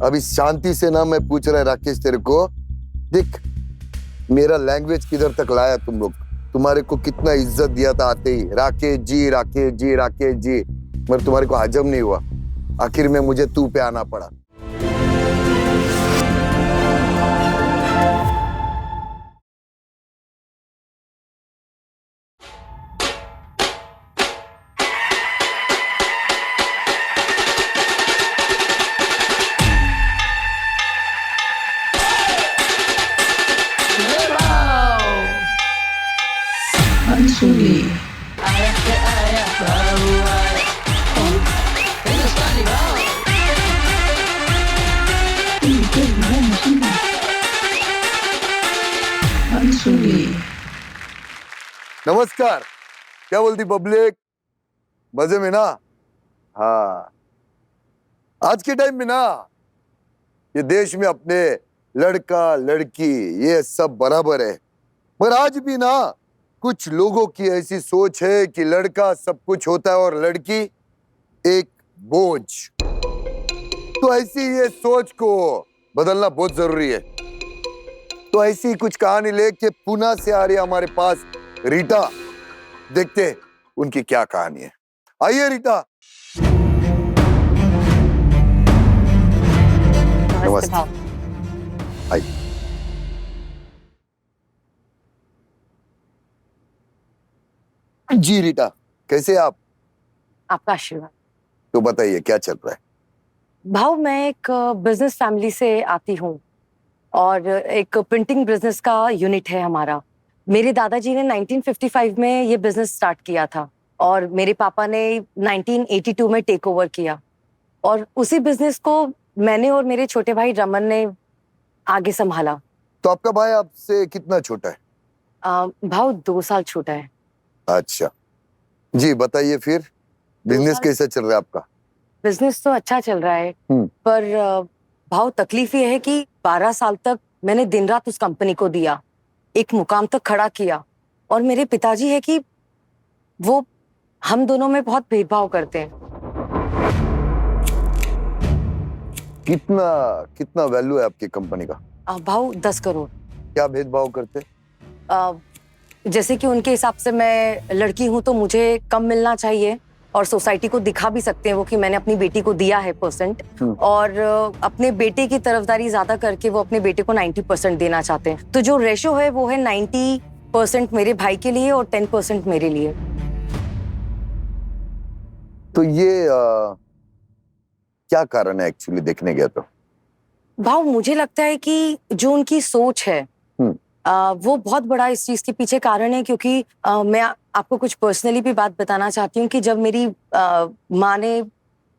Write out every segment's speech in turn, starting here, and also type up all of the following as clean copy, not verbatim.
अभी शांति से ना मैं पूछ रहा है राकेश तेरे को, देख मेरा लैंग्वेज किधर तक लाया तुम लोग, तुम्हारे को कितना इज्जत दिया था आते ही, राकेश जी राकेश जी राकेश जी, मगर तुम्हारे को हजम नहीं हुआ, आखिर में मुझे तू पे आना पड़ा। नमस्कार, क्या बोलती पब्लिक, मजे में ना? हाँ, आज के टाइम में ना ये देश में अपने लड़का लड़की ये सब बराबर है, पर आज भी ना कुछ लोगों की ऐसी सोच है कि लड़का सब कुछ होता है और लड़की एक बोझ। तो ऐसी ये सोच को बदलना बहुत जरूरी है। तो ऐसी कुछ कहानी लेके पुणे से आ रही है हमारे पास रीटा, देखते उनकी क्या कहानी है। आइए रीटा। नमस्ते। आइए। जी रीटा, कैसे आप? आपका आशीर्वाद। तो बताइए क्या चल रहा है? भाव, मैं एक बिजनेस फैमिली से आती हूँ और एक प्रिंटिंग बिजनेस का यूनिट है हमारा। मेरे दादाजी ने 1955 में ये बिजनेस स्टार्ट किया था और मेरे पापा ने 1982 में टेक ओवर किया, और उसी बिजनेस को मैंने और मेरे छोटे भाई रमन ने आगे संभाला। तो आपका भाई आपसे कितना छोटा है? भाव 2 साल छोटा है। अच्छा जी, बताइए फिर बिजनेस कैसा चल रहा है आपका? बिजनेस तो अच्छा चल रहा है, पर भाव तकलीफ ये है कि 12 साल तक मैंने दिन रात उस कंपनी को दिया, एक मुकाम तक खड़ा किया, और मेरे पिताजी है कि वो हम दोनों में बहुत भेदभाव करते हैं। कितना कितना वैल्यू है आपकी कंपनी का? भाव 10 करोड़। क्या भेदभाव करते? जैसे कि उनके हिसाब से मैं लड़की हूं तो मुझे कम मिलना चाहिए, और सोसाइटी को दिखा भी सकते हैं वो कि मैंने अपनी बेटी को दिया है परसेंट, और अपने बेटे की तरफदारी ज्यादा करके वो अपने बेटे को 90% देना चाहते हैं। तो जो रेशो है वो है 90% मेरे भाई के लिए और 10% मेरे लिए। तो ये क्या कारण है एक्चुअली देखने गया तो? भाव, मुझे लगता है कि जो उनकी सोच है वो बहुत बड़ा इस चीज के पीछे कारण है, क्योंकि मैं आपको कुछ पर्सनली भी बात बताना चाहती हूँ कि जब मेरी माँ ने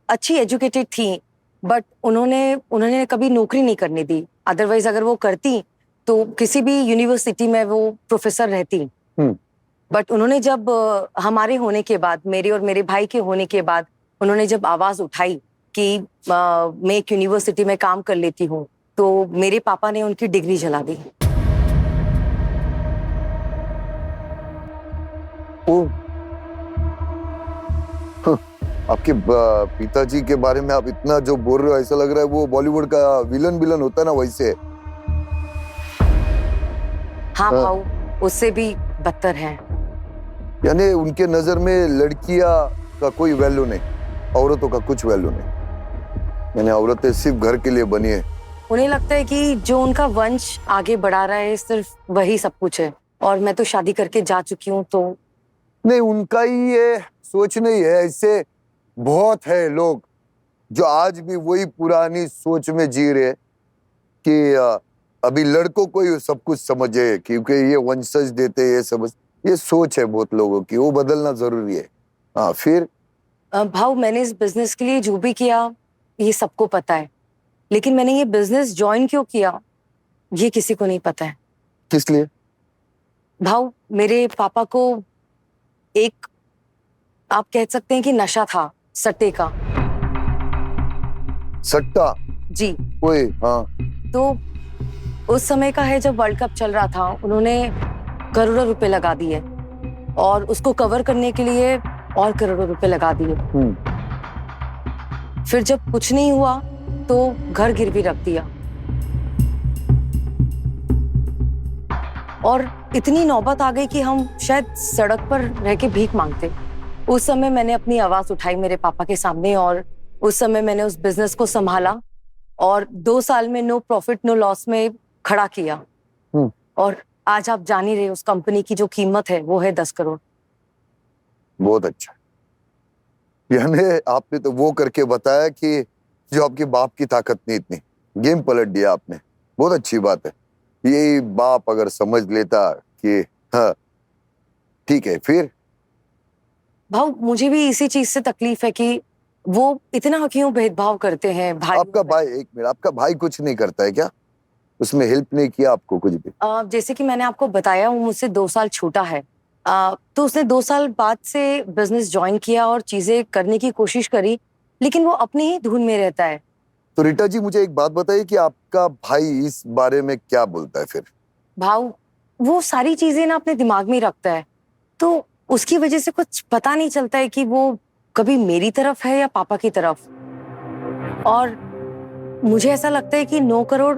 अच्छी एजुकेटेड थी, बट उन्होंने कभी नौकरी नहीं करने दी। अदरवाइज अगर वो करती तो किसी भी यूनिवर्सिटी में वो प्रोफेसर रहती। बट उन्होंने जब हमारे होने के बाद, मेरे और मेरे भाई के होने के बाद, उन्होंने जब आवाज उठाई कि मैं एक यूनिवर्सिटी में काम कर लेती हूँ, तो मेरे पापा ने उनकी डिग्री जला दी। आपके पिताजी के बारे में आप इतना जो बोल रहे हो, ऐसा लग रहा है वो बॉलीवुड का विलन होता है ना, वैसे। हाँ भाऊ, उससे भी बदतर है। यानी उनके नजर में लड़कियां का कोई वैल्यू नहीं, औरतों का कुछ वैल्यू नहीं, यानी औरतें सिर्फ घर के लिए बनी है। उन्हें लगता है कि जो उनका वंश आगे बढ़ा रहा है सिर्फ वही सब कुछ है, और मैं तो शादी करके जा चुकी हूँ। तो नहीं, उनका ही ये सोच नहीं है, ऐसे बहुत है लोग जो आज भी वही पुरानी सोच में जी रहे कि अभी लड़कों को ही सब कुछ समझे, क्योंकि ये वंशज देते, ये समझ, ये सोच है बहुत लोगों की, वो बदलना जरूरी है। हाँ, फिर भाऊ, मैंने इस बिजनेस के लिए जो भी किया ये सबको पता है, लेकिन मैंने ये बिजनेस ज्वाइन क्यों किया ये किसी को नहीं पता है। किस लिए? भाऊ, मेरे पापा को एक, आप कह सकते हैं कि नशा था, सट्टे का। सट्टा? जी। ओए, हाँ। तो उस समय का है जब वर्ल्ड कप चल रहा था, उन्होंने करोड़ों रुपए लगा दिए, और उसको कवर करने के लिए और करोड़ों रुपए लगा दिए। फिर जब कुछ नहीं हुआ तो घर गिरवी रख दिया। और इतनी नौबत आ गई कि हम शायद सड़क पर रह के भीख मांगते। उस समय मैंने अपनी आवाज उठाई मेरे पापा के सामने, और उस समय मैंने उस बिजनेस को संभाला और 2 साल में नो प्रॉफिट नो लॉस में खड़ा किया। और आज आप जान ही रहे उस कंपनी की जो कीमत है वो है 10 करोड़। बहुत अच्छा। यानी आपने तो वो करके बताया कि जो आपके बाप की ताकत नहीं, इतनी गेम पलट दिया आपने। बहुत अच्छी बात है। यही बाप अगर समझ लेता कि हाँ ठीक है, फिर भाव मुझे भी इसी चीज से तकलीफ है कि वो इतना क्यों भेदभाव करते हैं भाई। आपका भाई, एक मिनट, आपका भाई कुछ नहीं करता है क्या? उसमें हेल्प नहीं किया आपको कुछ भी? जैसे कि मैंने आपको बताया, वो मुझसे 2 साल छोटा है। तो उसने 2 साल बाद से बिजनेस ज्वाइन किया और चीजें करने की कोशिश करी, लेकिन वो अपनी ही धुन में रहता है। तो रीटा जी, मुझे एक बात बताइए कि आपका भाई इस बारे में क्या बोलता है फिर? भाव वो सारी चीजें ना अपने दिमाग में ही रखता है, तो उसकी वजह से कुछ पता नहीं चलता है कि वो कभी मेरी तरफ है या पापा की तरफ। और मुझे ऐसा लगता है कि 9 करोड़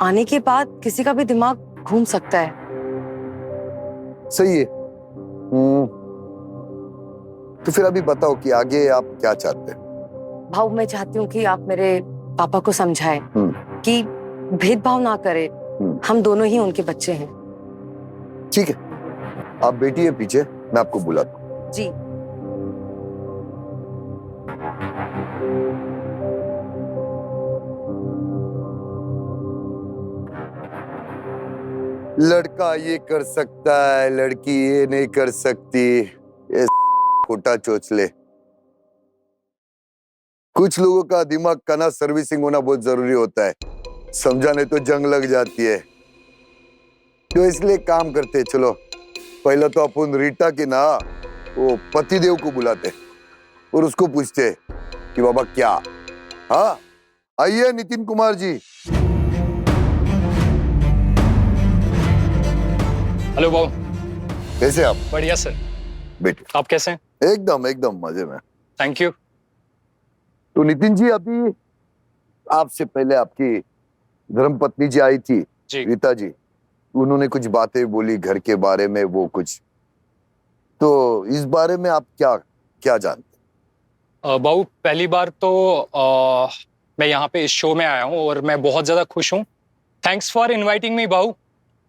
आने के बाद किसी का भी दिमाग घूम सकता है। सही है। तो फिर अभी बताओ कि आगे आप क्या चाहते हैं? भाव मैं चाहती हूँ कि आप मेरे पापा को समझाएं कि भेदभाव ना करें, हम दोनों ही उनके बच्चे हैं। ठीक है, आप बैठिए पीछे, मैं आपको बुलाता हूँ। जी। लड़का ये कर सकता है, लड़की ये नहीं कर सकती, ये खोटा चोचले। कुछ लोगों का दिमाग का ना सर्विसिंग होना बहुत जरूरी होता है, समझाने तो जंग लग जाती है। तो इसलिए काम करते, चलो पहले तो अपन रीटा की ना वो पतिदेव को बुलाते और उसको पूछते कि बाबा क्या। हाँ आइए नितिन कुमार जी। हेलो बाबू। कैसे आप? बढ़िया सर। बेटे आप कैसे हैं? एकदम एकदम मजे में। Thank you. तो नितिन जी, अभी आपसे पहले आपकी धर्मपत्नी जी आई थी, जी। रीता जी, उन्होंने कुछ बातें बोली घर के बारे में, वो कुछ, तो इस बारे में आप क्या क्या जानते? बाबू पहली बार तो मैं यहाँ पे इस शो में आया हूँ और मैं बहुत ज़्यादा खुश हूँ। Thanks for inviting me Babu.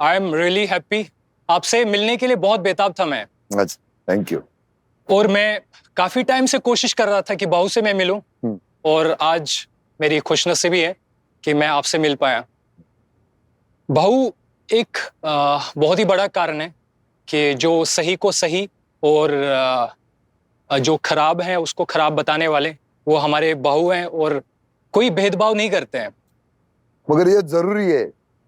I am really happy. आपसे मिलने के लिए बहुत बेताब था मैं। अच्छा, थैंक यू। और मैं काफ़ी टाइम से कोशिश कर रहा था कि बाबू से मैं मिलूं, और आज मेरी खुशनसीबी है कि मैं आपसे मिल पाया। बाबू एक बहुत ही बड़ा कारण है कि जो सही को सही और जो खराब है उसको खराब बताने वाले वो हमारे बहू हैं, और कोई भेदभाव नहीं करते हैं। मगर ये जरूरी है,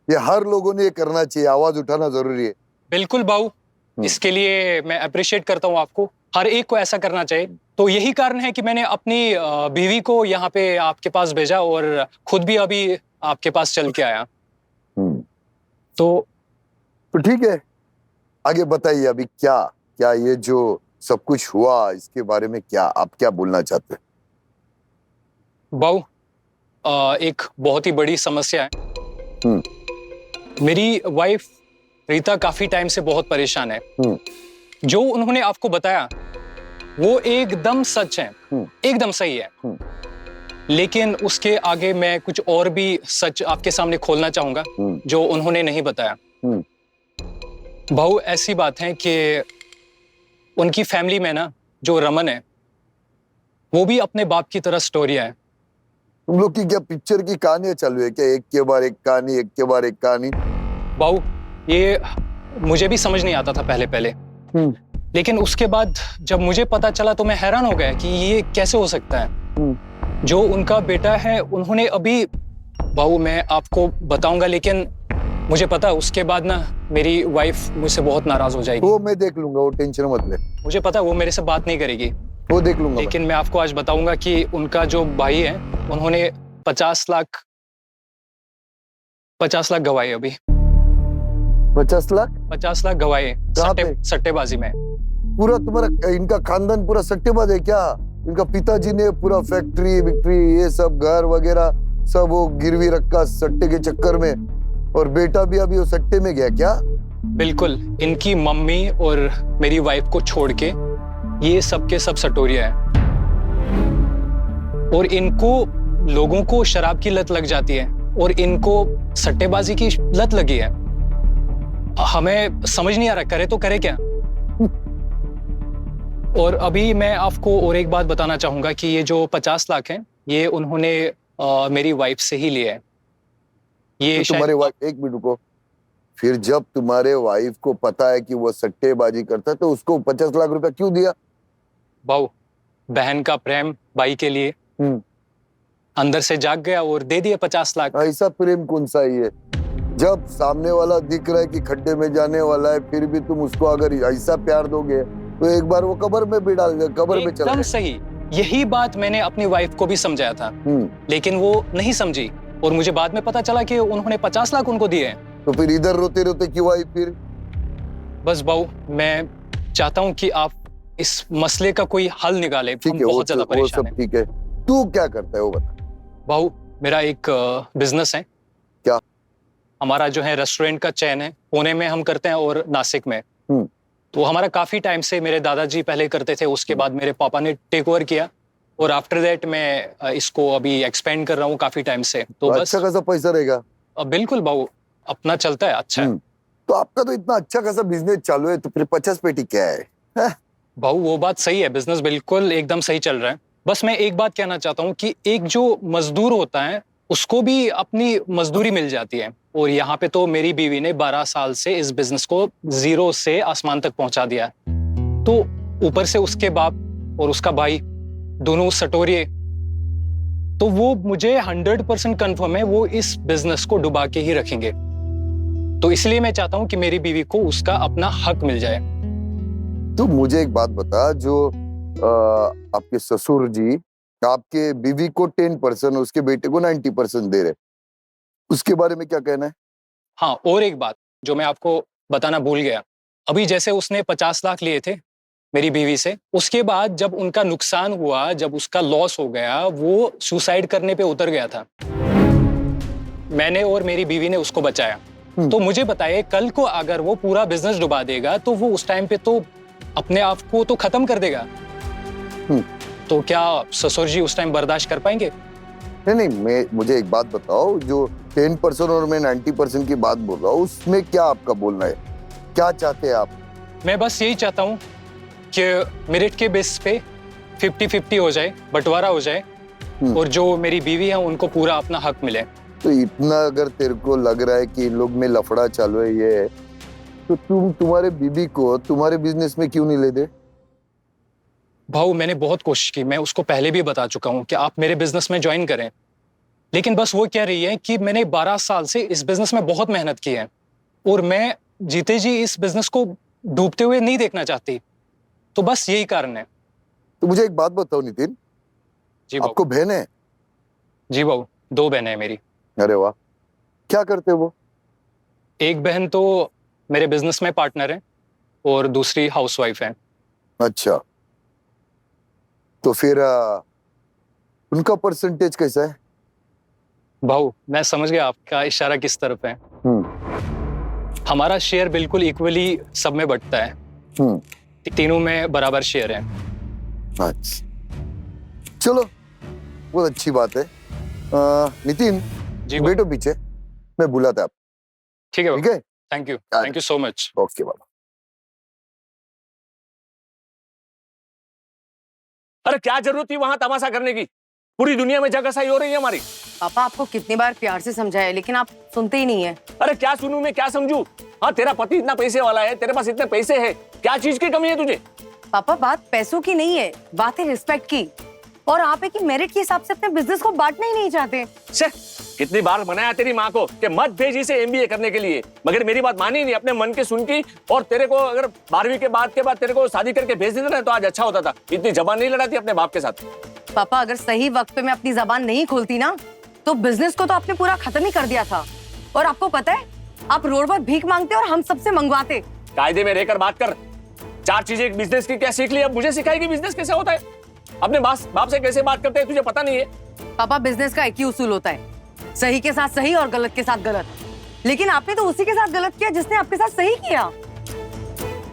ये हर लोगों ने ये करना चाहिए, आवाज उठाना जरूरी है। बिल्कुल बाबू, इसके लिए मैं अप्रिशिएट करता हूँ आपको। हर एक को ऐसा करना चाहिए। तो यही कारण है कि मैंने अपनी बीवी को यहाँ पे आपके पास भेजा और खुद भी अभी आपके पास चल के आया। तो ठीक है, आगे बताइए अभी क्या क्या ये जो सब कुछ हुआ इसके बारे में क्या आप क्या बोलना चाहते हैं? बाबू एक बहुत ही बड़ी समस्या है। मेरी वाइफ रीता काफी टाइम से बहुत परेशान है। जो उन्होंने आपको बताया वो एकदम सच है, एकदम सही है। लेकिन उसके आगे मैं कुछ और भी सच आपके सामने खोलना चाहूंगा जो उन्होंने नहीं बताया। भाऊ ऐसी बात है कि उनकी फैमिली में ना जो रमन है वो भी अपने बाप की तरह स्टोरिया है। तुम लोग की क्या पिक्चर की कहानियां चालू है क्या? एक के बाद एक कहानी, एक के बाद एक कहानी। भाऊ ये मुझे भी समझ नहीं आता था पहले पहले, लेकिन उसके बाद जब मुझे पता चला तो मैं हैरान हो गया कि ये कैसे हो सकता है। जो उनका बेटा है उन्होंने अभी, भाऊ मैं आपको बताऊंगा, लेकिन मुझे पता है उसके बाद ना मेरी वाइफ मुझसे बहुत नाराज हो जाएगी। वो मैं देख लूंगा, वो टेंशन मत ले। मुझे पता है वो मेरे से बात नहीं करेगी, वो देख लूंगा। लेकिन मैं आपको आज बताऊंगा कि उनका जो भाई है उन्होंने 50 लाख गवाए अभी। 50 लाख? 50 लाख गवाए सट्टेबाजी में। पूरा तुम्हारा इनका खानदान पूरा सट्टेबाज है क्या? इनका पिताजी ने पूरा फैक्ट्री विक्ट्री ये सब घर वगैरह सब वो गिरवी रखा सट्टे के चक्कर में, और बेटा भी अभी वो सट्टे में गया क्या? बिल्कुल, इनकी मम्मी और मेरी वाइफ को छोड़ के ये सब के सब सटोरिया है, और इनको लोगों को शराब की लत लग जाती है और इनको सट्टेबाजी की लत लगी है। हमें समझ नहीं आ रहा करे तो करे क्या। और अभी मैं आपको और एक बात बताना चाहूंगा कि ये जो 50 लाख हैं ये उन्होंने मेरी वाइफ से ही लिए है। ये तो तुम्हारे वाइफ, एक मिनट रुको, फिर जब तुम्हारे वाइफ को पता है कि वो सट्टेबाजी करता है तो उसको 50 लाख रुपया क्यों दिया? भाऊ, बहन का प्रेम भाई के लिए अंदर से जाग गया और दे दिए 50 लाख। ऐसा प्रेम कौन सा ही है? जब सामने वाला दिख रहा है कि खड्डे में जाने वाला है, फिर भी तुम उसको अगर ऐसा प्यार दोगे तो एक बार वो कब्र में भी डाल दे, कब्र में चला एकदम सही, यही बात मैंने अपनी वाइफ को भी समझाया था, लेकिन वो नहीं समझी और मुझे बाद में पता चला कि उन्होंने 50 लाख उनको दिए हैं। तो फिर इधर रोते रोते क्यों आई फिर? बस बाऊ, मैं चाहता हूँ कि आप इस मसले का कोई हल निकाले। ठीक है, बहुत ज्यादा परेशान हैं। ठीक है, तू क्या करता है वो बता। बाऊ, मेरा एक बिजनेस है। क्या? हमारा जो है रेस्टोरेंट का चेन है, पुणे में हम करते हैं और नासिक में। तो हमारा काफी टाइम से मेरे दादाजी पहले करते थे, उसके बाद मेरे पापा ने टेक ओवर किया और आफ्टर दैट मैं इसको अभी एक्सपेंड कर रहा हूँ काफी टाइम से। तो बस अच्छा खासा पैसा रहेगा? बिल्कुल बाऊ, अपना चलता है, अच्छा है। तो आपका तो इतना अच्छा खासा बिजनेस चालू है, तो फिर 50 पेटी क्या है? भाऊ, वो बात सही है, बिजनेस बिल्कुल एकदम सही चल रहा है। बस मैं एक बात कहना चाहता हूँ कि एक जो मजदूर होता है उसको भी अपनी मजदूरी मिल जाती है, और यहाँ पे तो मेरी बीवी ने 12 साल से इस बिजनेस को जीरो से आसमान तक पहुंचा दिया है। तो ऊपर से उसके बाप और उसका भाई दोनों सटोरिये, तो वो मुझे 100% कंफर्म है वो इस बिजनेस को डुबा के ही रखेंगे। तो इसलिए मैं चाहता हूं कि मेरी बीवी को उसका अपना हक मिल जाए। तो मुझे एक बात बता, जो आपके ससुर जी आपके बीवी को 10%, उसके बेटे को 90% दे रहे, उसके बारे में क्या कहना है? हाँ, और एक बात जो मैं आपको बताना भूल गया, अभी जैसे उसने 50 लाख लिए थे मेरी बीवी से, उसके बाद जब उनका नुकसान हुआ, जब उसका लॉस हो गया, वो सुसाइड करने पे उतर गया था। मैंने और मेरी बीवी ने उसको बचाया। तो मुझे बताइए, कल को अगर वो पूरा बिजनेस डुबा देगा तो वो उस टाइम पे तो अपने आप को तो खत्म कर देगा। तो क्या ससुर जी उस टाइम बर्दाश्त कर पाएंगे? नहीं, मुझे एक बात बताओ, जो 10% और मैं 90% की बात बोल रहा हूँ, उसमें क्या आपका बोलना है? क्या चाहते हैं आप? मैं बस यही चाहता हूँ कि मेरिट के बेस पे 50-50 हो जाए, बंटवारा हो जाए, और जो मेरी बीवी है उनको पूरा अपना हक मिले। तो इतना अगर तेरे को लग रहा है कि इन लोग में लफड़ा चालू है ये, तो तुम तुम्हारे बीबी को तुम्हारे बिजनेस में क्यों नहीं ले दे? भाऊ, मैंने बहुत कोशिश की, मैं उसको पहले भी बता चुका हूँ कि आप मेरे बिजनेस में ज्वाइन करें, लेकिन बस वो कह रही है कि मैंने 12 साल से इस बिजनेस में बहुत मेहनत की है और मैं जीते जी इस बिजनेस को डूबते हुए नहीं देखना चाहती। तो बस यही कारण है। तो मुझे एक बात बताओ नितिन, जी आपको बहन है? जी भाऊ, 2 बहनें हैं मेरी। अरे वाह, क्या करते हो वो? एक बहन तो मेरे बिजनेस में पार्टनर है और दूसरी हाउसवाइफ है। अच्छा, तो फिर उनका परसेंटेज कैसा है? भाऊ, मैं समझ गया आपका इशारा किस तरफ है। हमारा शेयर बिल्कुल इक्वली सब में बंटता है। तीनों में बराबर शेयर है। अच्छा, चलो, बहुत अच्छी बात है। नितिन जी बैठो पीछे, मैं बुलाता आप। ठीक है, ठीक है, thank you so much. Okay बाबा। अरे क्या जरूरत थी वहां तमाशा करने की? पूरी दुनिया में जगहसाई हो रही है हमारी। पापा, आपको कितनी बार प्यार से समझाया, लेकिन आप सुनते ही नहीं है। अरे क्या सुनूं मैं, क्या समझूं? हाँ, तेरा पति इतना पैसे वाला है, तेरे पास इतने पैसे हैं, क्या चीज की कमी है तुझे? पापा, बात पैसों की नहीं है, बात है रिस्पेक्ट की। और आप है कि मेरिट के हिसाब से अपने बिजनेस को बांटना ही नहीं चाहते। छे, कितनी बार मनाया तेरी माँ को कि मत भेज इसे MBA करने के लिए, मगर मेरी बात मानी नहीं, अपने मन की सुन की। और तेरे को अगर 12वीं के बाद तेरे को शादी करके भेज देता ना तो आज अच्छा होता था। इतनी जबान नहीं लड़ाती अपने बाप के साथ। पापा, अगर सही वक्त पे मैं अपनी जबान नहीं खोलती ना, तो बिजनेस को तो आपने पूरा खत्म ही कर दिया था। और आपको पता है, आप रोड पर भीख मांगते और हम सबसे मंगवाते। कायदे में रहकर बात कर। 4 चीजें एक बिजनेस की क्या सीख ली, अब मुझे सिखाएगी बिजनेस कैसे होता है? अपने बाप से कैसे बात करते हैं तुझे पता नहीं है? पापा, बिजनेस का एक ही उसूल होता है, सही के साथ सही और गलत के साथ गलत। लेकिन आपने तो उसी के साथ गलत किया जिसने आपके साथ सही किया।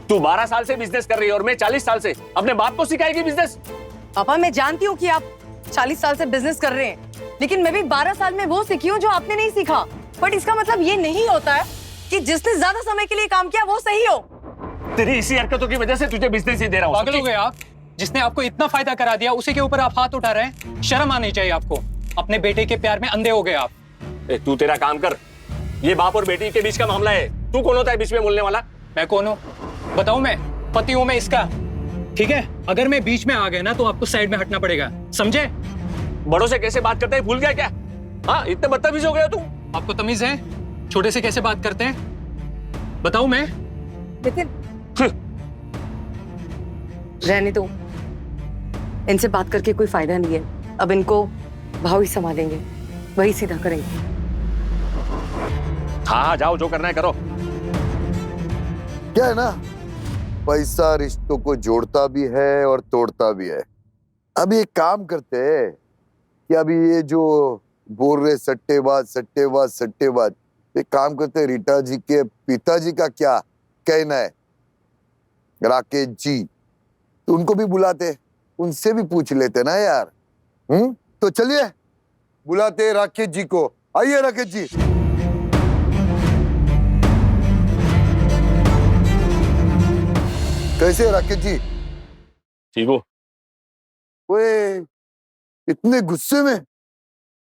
तू 12 साल से बिजनेस कर रही है और मैं 40 साल से। अपने बाप को सिखाएगी बिजनेस? पापा मैं जानती हूँ कि आप 40 साल से बिजनेस कर रहे हैं, लेकिन मैं भी 12 साल में वो सीखी हूँ जो आपने नहीं सीखा। बट इसका मतलब ये नहीं होता है कि जिसने ज्यादा समय के लिए काम किया वो सही हो। तेरी इसी हरकतों की वजह से तुझे बिजनेस ही दे रहा हूँ। पागल हो गए आप? जिसने आपको इतना फायदा करा दिया उसी के ऊपर आप हाथ उठा रहे हैं। शर्म आनी चाहिए आपको। अपने बेटे के प्यार में अंधे हो गए आप। तू तेरा काम कर। ये बाप और बेटी के बीच का मामला है। तू कौन होता है बीच में बोलने वाला? मैं कौन हूँ बताऊं? मैं पति हूं मैं इसका। ठीक है, अगर मैं बीच में आ गया ना तो आपको साइड में हटना पड़ेगा, समझे? बड़ों से कैसे बात करते हैं भूल गया क्या? हाँ, इतने बदतमीज हो गए हो तुम। आपको तमीज है छोटे से कैसे बात करते हैं? बताऊं मैं? नितिन रहने दो, इनसे बात करके कोई फायदा नहीं है। अब इनको भाव ही संभालेंगे, वही सीधा करेंगे। हाँ, जाओ जो करना है करो। क्या है ना, पैसा रिश्तों को जोड़ता भी है और तोड़ता भी है। अभी एक काम करते हैं कि अभी ये जो बोल रहे सट्टेबाज, एक काम करते हैं, रीटा जी के पिताजी का क्या कहना है, राकेश जी, तो उनको भी बुलाते, उनसे भी पूछ लेते ना यार। तो चलिए बुलाते हैं राकेश जी को। आइए राकेश जी। कैसे है राकेश जी? ठीक हो? ओए, इतने गुस्से में?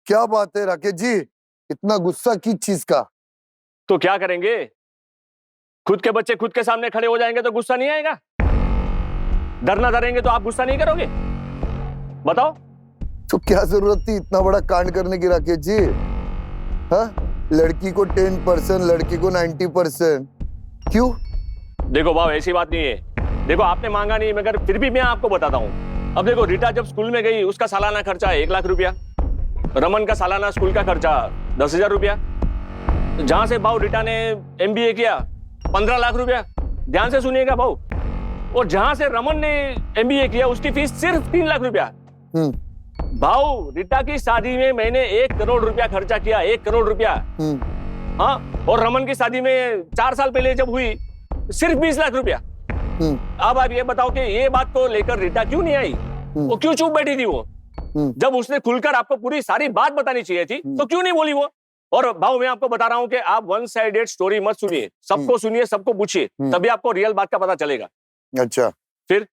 क्या बात है राकेश जी, इतना गुस्सा किस चीज का? तो क्या करेंगे? खुद के बच्चे खुद के सामने खड़े हो जाएंगे तो गुस्सा नहीं आएगा? डरना डरेंगे तो आप गुस्सा नहीं करोगे? बताओ। तो क्या जरूरत थी इतना बड़ा कांड करने की राकेश जी? हाँ, लड़की को 10%, लड़की को 90%, क्यों? देखो बाबू, ऐसी बात नहीं है। देखो आपने मांगा नहीं, मगर फिर भी मैं आपको बताता हूँ। अब देखो, रीटा जब स्कूल में गई उसका सालाना खर्चा 1 लाख रुपया, रमन का सालाना स्कूल का खर्चा 10,000 रुपया, जहां से भाऊ रीटा ने MBA किया 15 लाख रुपया। ध्यान से सुनिएगा भाऊ। और जहां से रमन ने MBA किया उसकी फीस सिर्फ 3 लाख रुपया। भाऊ, रीटा की शादी में मैंने 1 करोड़ रुपया खर्चा किया, 1 करोड़ रुपया। हाँ, और रमन की शादी में 4 साल पहले जब हुई सिर्फ 20 लाख रुपया। अब आप ये बताओ कि ये बात को लेकर रीटा क्यों नहीं आई? वो क्यों चुप बैठी थी? वो जब उसने खुलकर आपको पूरी सारी बात बतानी चाहिए थी तो क्यों नहीं बोली वो? और भाऊ, मैं आपको बता रहा हूं कि आप वन साइडेड स्टोरी मत सुनिए, सबको सुनिए, सबको पूछिए, तभी आपको रियल बात का पता चलेगा। अच्छा, फिर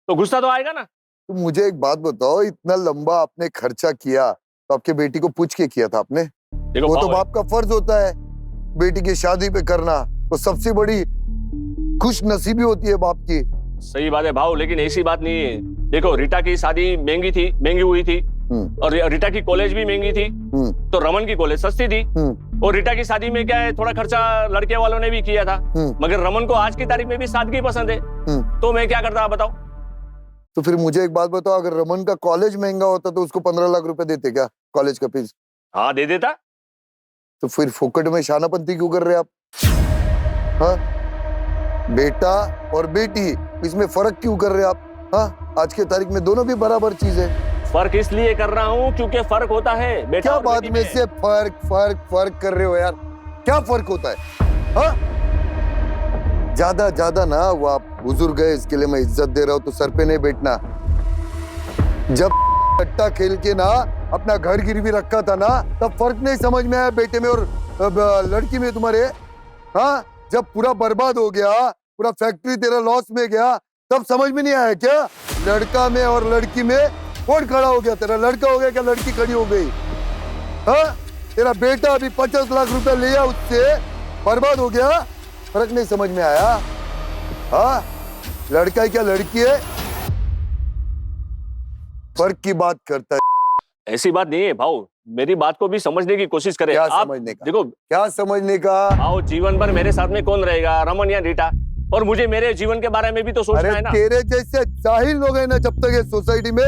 तो गुस्सा तो आएगा ना? तो मुझे एक बात बताओ, इतना लंबा आपने खर्चा किया तो आपके बेटी को पूछ के किया था आपने? देखो वो तो बाप का फर्ज होता है बेटी की शादी पे करना, वो सबसे बड़ी खुश नसीबी होती है बाप की। सही बात है भाऊ, लेकिन ऐसी बात नहीं है। देखो, रीटा की शादी महंगी हुई थी, और रीटा की कॉलेज भी महंगी थी, तो रमन की कॉलेज सस्ती थी। और रीटा की शादी में क्या है, थोड़ा खर्चा लड़के वालों ने भी किया था, मगर रमन को आज की तारीख में भी सादगी पसंद है। तो मैं क्या करता, बताओ? तो फिर मुझे एक बात बताओ, अगर रमन का कॉलेज महंगा होता तो उसको 15 लाख रुपए देते क्या कॉलेज का फीस? हाँ, दे देता। तो फिर फोकट में शानापंती क्यों कर रहे आप? हाँ, बेटा और बेटी, इसमें फर्क क्यों कर रहे आप? हाँ, आज के तारीख में दोनों भी बराबर चीज है। फर्क इसलिए कर रहा हूँ क्योंकि फर्क होता है बेटा। क्या बात में से फर्क कर रहे हो यार? क्या फर्क होता है? हाँ, ज्यादा ना, वो आप बुजुर्ग है इसके लिए मैं इज्जत दे रहा हूँ, तो सर पे नहीं बैठना। जब कट्टा खेल के ना अपना घर गिरवी रखा था ना, तब फर्क नहीं समझ में आया बेटे में और लड़की में तुम्हारे? हाँ, जब पूरा बर्बाद हो गया, पूरा फैक्ट्री तेरा लॉस में गया, तब समझ में नहीं आया क्या? लड़का में और लड़की में कौन खड़ा हो गया? तेरा लड़का हो गया क्या लड़की खड़ी हो गई? हाँ, तेरा बेटा अभी 50 लाख रुपए लिया उससे, बर्बाद हो गया, फर्क नहीं समझ में आया? हाँ, लड़का है क्या लड़की है? फर्क की बात करता है। ऐसी बात नहीं है भाऊ, मेरी बात को भी समझने की कोशिश करें। क्या आप समझने का? देखो, क्या समझने का? आओ, जीवन भर मेरे साथ में कौन रहेगा, रमन या रीटा? और मुझे मेरे जीवन के बारे में भी तो सोचना है ना। तेरे जैसे जाहिल लोग हैं ना जब तक ये सोसाइटी में,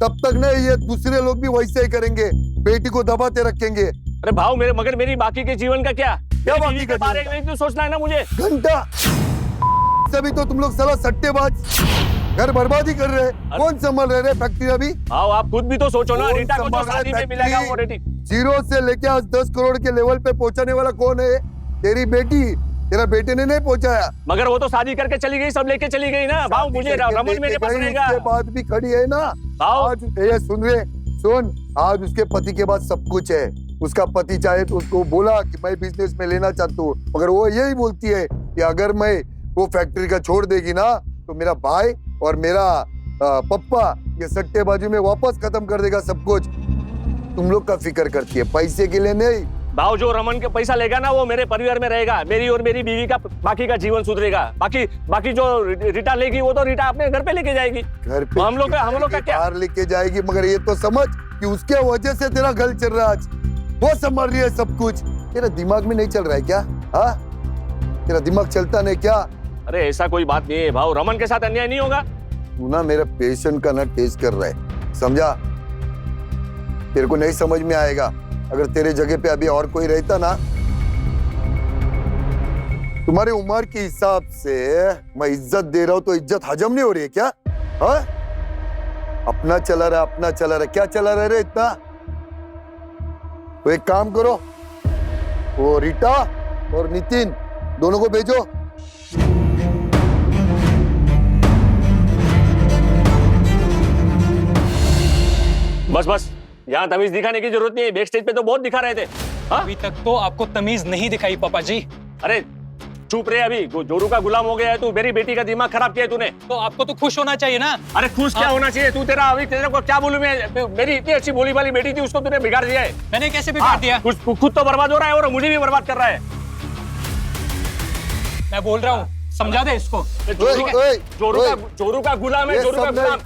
तब तक ना ये दूसरे लोग भी वैसे ही करेंगे, बेटी को दबाते रखेंगे। अरे भाऊ, मगर मेरी बाकी के जीवन का क्या बाकी के बारे में तो सोचना है ना मुझे। घंटा सभी तो तुम लोग साला सट्टेबाज, घर बर्बादी कर रहे हैं। कौन संभाल रहे फैक्ट्री अभी? आओ आप खुद भी तो सोचो ना, कौन रीटा को जो संभाल रहा है शादी में फैक्ट्री? मिलेगा वो रेडी। जीरो से लेके आज 10 करोड़ के लेवल पे पहुंचाने वाला कौन है? तेरी बेटी, तेरा बेटे ने नहीं पहुंचाया। मगर वो तो शादी करके चली गई, सब लेके चली गई ना भाव। मुझे रमन मेरे पास रहेगा। उसके बाद भी खड़ी है ना भाव। आज ये सुन, आज उसके पति के पास सब कुछ है। उसका पति चाहे तो उसको बोला कि मैं बिजनेस में लेना चाहता हूँ, मगर वो यही बोलती है कि अगर मैं वो फैक्ट्री का छोड़ देगी ना तो मेरा भाई और मेरा पप्पा ये सट्टेबाजी में वापस खत्म कर देगा सब कुछ। तुम लोग का फिक्र करती है, पैसे के लिए नहीं। भाव जो रमन के पैसा लेगा ना वो मेरे परिवार में रहेगा, मेरी और मेरी बीवी का बाकी का जीवन सुधरेगा। बाकी जो रीटा लेगी वो तो रीटा अपने घर पे लेके जाएगी। घर पे हम लोग का क्या? बाहर लेके जाएगी, मगर ये तो समझ कि उसके वजह से तेरा घर चल रहा है। आज वो संभाल रही है सब कुछ। तेरा दिमाग में नहीं चल रहा है क्या? हाँ, तेरा दिमाग चलता नहीं क्या? अरे ऐसा कोई बात नहीं है भाव, रमन के साथ अन्याय नहीं होगा। तू ना मेरा पेशेंट का ना टेस्ट कर रहा है, समझा? तेरे को नहीं समझ में आएगा। अगर तेरे जगह पे अभी और कोई रहता ना, तुम्हारी उम्र के हिसाब से मैं इज्जत दे रहा हूं तो इज्जत हजम नहीं हो रही है क्या? हाँ, अपना चला रहा, क्या चला रहा रे इतना? तो एक काम करो, वो रीटा और नितिन दोनों को भेजो। बस यहाँ तमीज दिखाने की जरूरत नहीं है। बैक स्टेज पे तो बहुत दिखा रहे थे। हाँ? अभी तक तो आपको तमीज नहीं दिखाई पापा जी। अरे चुप रहे, अभी जोरू का गुलाम हो गया है तू। मेरी बेटी का दिमाग खराब किया है तूने। तो आपको तो खुश होना चाहिए ना। अरे खुश क्या होना चाहिए? तू तेरा अभी तेरे को क्या बोलूं मैं? मेरी इतनी अच्छी बोली वाली बेटी थी, उसको तूने बिगाड़ दिया है। मैंने कैसे बिगाड़ दिया? खुद तो बर्बाद हो रहा है और मुझे भी बर्बाद कर रहा है। मैं बोल रहा हूँ, समझा दे इसको। जोरू का गुलाम है, जोरू का गुलाम।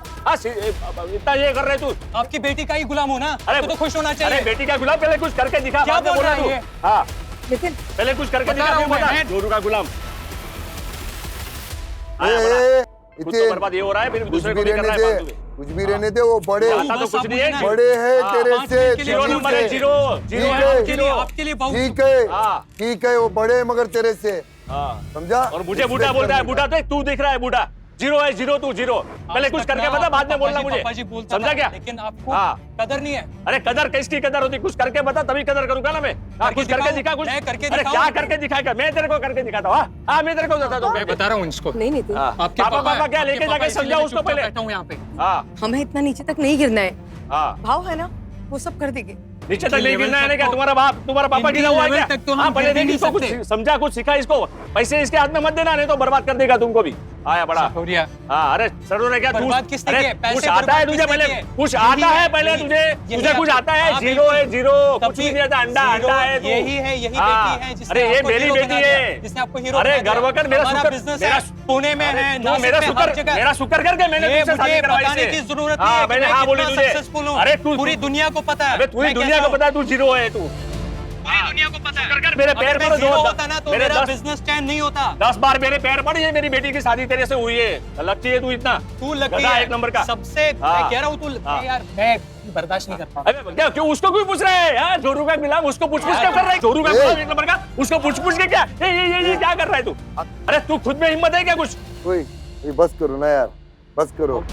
इतना ये कर रहे तू? आपकी बेटी का ही गुलाम हो ना, अरे तो खुश होना चाहिए। अरे बेटी का गुलाम, पहले कुछ करके दिखा। क्या बोल रहा है ये? हाँ, लेकिन पहले कुछ करके दिखा, फिर बता। जोरू का गुलाम खुद तो बर्बाद ये हो रहा है, फिर दूसरे को भी कर रहा है फालतू में। कुछ भी रहने दे, वो बड़े आता तो कुछ नहीं है। बड़े हैं तेरे से। जीरो नंबर है, जीरो आपके लिए बहुत ठीक है, हाँ। ठीक है, वो बड़े हैं मगर तेरे से, हाँ। समझा? और मुझे बूढ़ा बोल रहा है। बूढ़ा तो तू दिख रहा है, बूढ़ा। जीरो है, जीरो तू जीरो। पहले कुछ करके बता, बाद में बोलना मुझे, समझा क्या? लेकिन आपको हाँ। कदर नहीं है। अरे कदर किसकी कदर होती? कुछ करके बता तभी कदर करूंगा ना मैं। कुछ करके दिखा कुछ। मैं करके अरे दिखाऊं? क्या करके दिखाएगा? मैं तेरे को करके दिखाता हूँ। हाँ, मैं तेरे को बताता हूँ। मैं बता रहा हूँ इसको। नहीं नितिन, आपके पापा क्या लेके जाके समझाओ उसको पहले। बैठा हूँ यहाँ पे। हाँ हमें इतना नीचे तक नहीं गिरना है। हाँ, भाव है ना, वो सब कर देंगे। नीचे तक नहीं गिरना है क्या? तुम्हारा पापा गिरा हुआ है क्या? तक तो हम हाँ, पहले गिर देख नहीं इसको, कुछ सकते। समझा, कुछ सिखा इसको। पैसे इसके हाथ में मत देना, नहीं तो बर्बाद कर देगा तुमको भी। आया बड़ा। सटोरिया, हाँ, अरे सरोरे क्या? बर्बाद किसने अरे किए? पैसे कुछ आता है बर्बाद तुझे? किसने पहले किए? कुछ यही आता है है, पहले यही- तुझे? यही तुझे कुछ आता है? हाँ, जीरो है, जीरो। कुछ तभी भी नहीं आता, अंडा जीरो, है तू। यही है, यही हाँ, बेटी है जिसने अरे ये आपको मेरी हीरो बेटी बना दिया, है। जिसने आपको हीरो अरे बना दिया। गर्व कर, मेरा हमारा शुक्र, बिजनेस मेरा है, पुणे में है, तू नासिक मेरा में, हर शुक्र, जगह। मेरा शुक्र करके मैंने ये तुझसे मुझे शादी करवाई बताने से। की जरूरत हाँ, नहीं है कि मैंने मैं हाँ बोली कितना तुझे। सक्सेसफुल हूँ। अरे तू पूरी दुनिया को पता है। अबे पूरी मैं दुनिया कैसा को हूँ। पता है तू जीरो है। तू पूरी दुनिया को पता है। शुक्र कर, मेरे पैर अगर मैं पर जीरो दो- होता ना तो मेरे मेरा 10 बिजनेस चैन नहीं होता। 10 बार मेरे पैर पड़, ये मेरी बेटी की शादी तेरे से हुई है। लगती है तू इतना तू लगती गधा है एक नंबर का। सबसे। हाँ। मैं कह रहा हूँ तू हाँ। यार, मैं बर्दाश्त नहीं कर पाता। अबे क्या क्यों? उसको क्यों पूछ रहे हैं यार? जोरू का गुलाम, उसको पूछ पूछ के कर रहा है। जोरू का गुलाम एक नंबर का, उसको पूछ पूछ के क्या? ये क्या कर रहा है तू? अरे तू खुद में हिम्मत है क्या कुछ? ये बस करो ना यार, बस करो।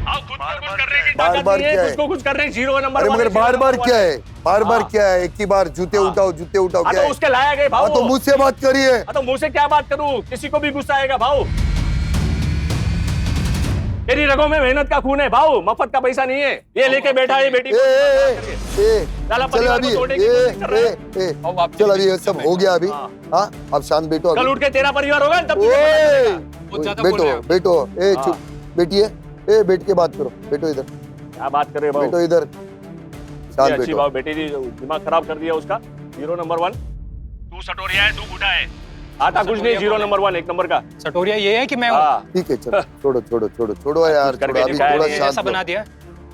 खुद को कुछ करने की बार ताकत बार नहीं है, क्या है? उसको कुछ कर रहे हैं। जीरो नंबर अरे वन मगर है, बार जीरो बार नंबर क्या वन है? बार बार हाँ। क्या है? एक ही बार जूते हाँ। उठाओ, जूते उठाओ, हाँ क्या तो है? उसके लायक है भाव। हाँ तो मुझसे बात करिए। हाँ तो मुझसे क्या बात करूं? किसी को भी गुस्सा आएगा भाव। तेरी रगों में मेहनत का खून है भाव, मफत का पैसा नहीं है। ये लेके बैठा है बेटी को। साला चल परिवार अभी को तोड़ने की कोशिश कर रहा है। चल अभी ये सब हो गया अभी। हाँ। हाँ, अब शांत बैठो कल अभी। उठ के तेरा परिवार होगा तब तुझे पता चलेगा। बहुत ज्यादा बोल रहे बैठो हो। बैठो, ए हाँ। चुप बैठिए, ए बैठ के बात करो, बैठो इधर, क्या बात कर रहे हो बैठो भाव? इधर, शांत अच्छी बैठो। भाव, बेटी ने दिमाग खराब कर दिया उसका। जीरो नंबर वन तू सटोरिया है, तू बूढ़ा है। आता कुछ नहीं, जीरो नंबर वन एक नंबर का। सटोरिया ये है कि मैं हूँ। हाँ, ठीक है, चलो छोड़ो छोड़ो छोड़ो छोड़ो यार, करके थोड़ा अभी दिखाया थोड़ा नहीं, शांत ऐसा बना रहो। दिया।